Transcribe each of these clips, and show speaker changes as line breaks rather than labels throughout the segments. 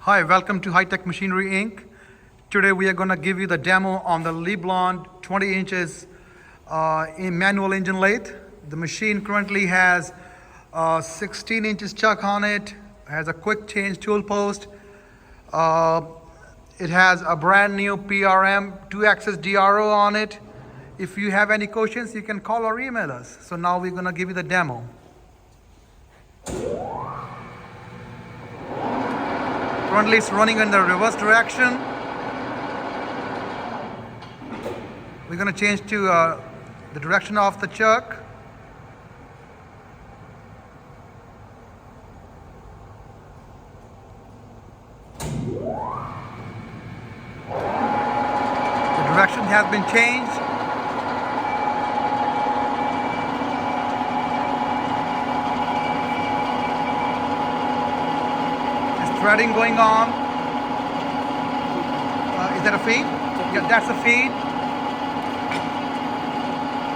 Hi, welcome to High Tech Machinery Inc. Today we are going to give you the demo on the Leblond 20 inches in manual engine lathe. The machine currently has 16 inches chuck on it, has a quick change tool post. It has a brand new PRM 2-axis DRO on it. If you have any questions, you can call or email us. So now we're going to give you the demo. Currently it's running in the reverse direction. We're going to change to the direction of the chuck. The direction has been changed. Threading going on. Is that a feed? Yeah, that's a feed.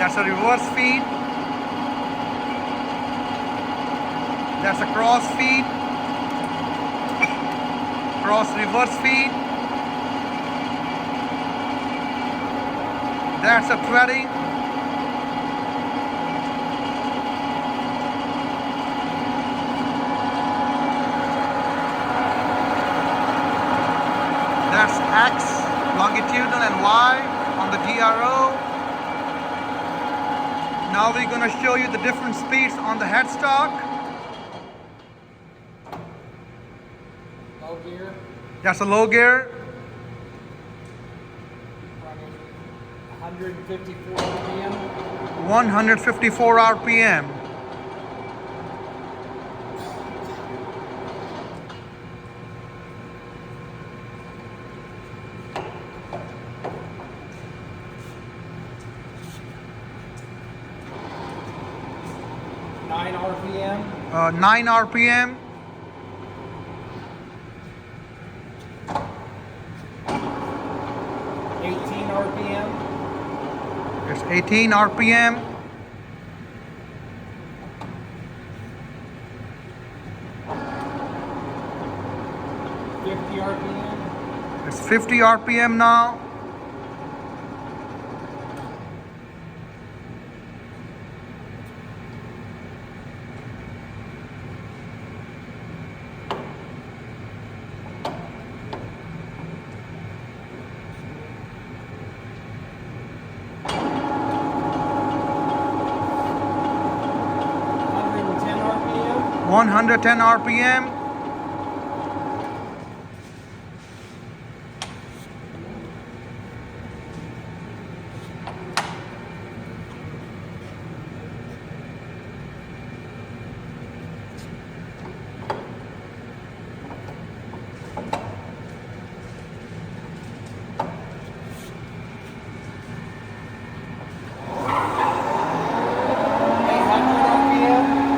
That's a reverse feed. That's a cross feed. Cross reverse feed. That's a threading. That's X, longitudinal, and Y on the DRO. Now we're going to show you the different speeds on the headstock.
Low gear.
That's a low gear.
154 RPM.
154 RPM.
Nine RPM.
9 RPM.
18 RPM.
It's 18 RPM.
50 RPM.
It's 50 RPM now.
RPM.
110 RPM.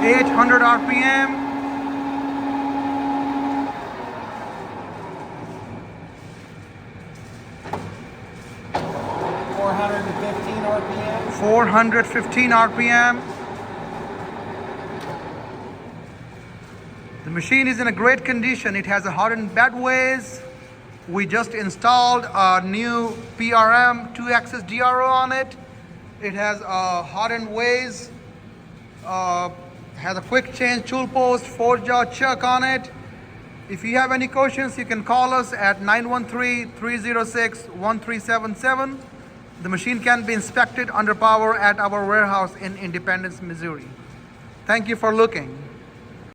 800 RPM.
415 RPM.
415 RPM. The machine is in a great condition. It has a hardened bedways. We just installed a new PRM 2-axis DRO on it. It has a hardened ways. Has a quick change tool post, 4-jaw chuck on it. If you have any questions, you can call us at 913-306-1377. The machine can be inspected under power at our warehouse in Independence, Missouri. Thank you for looking.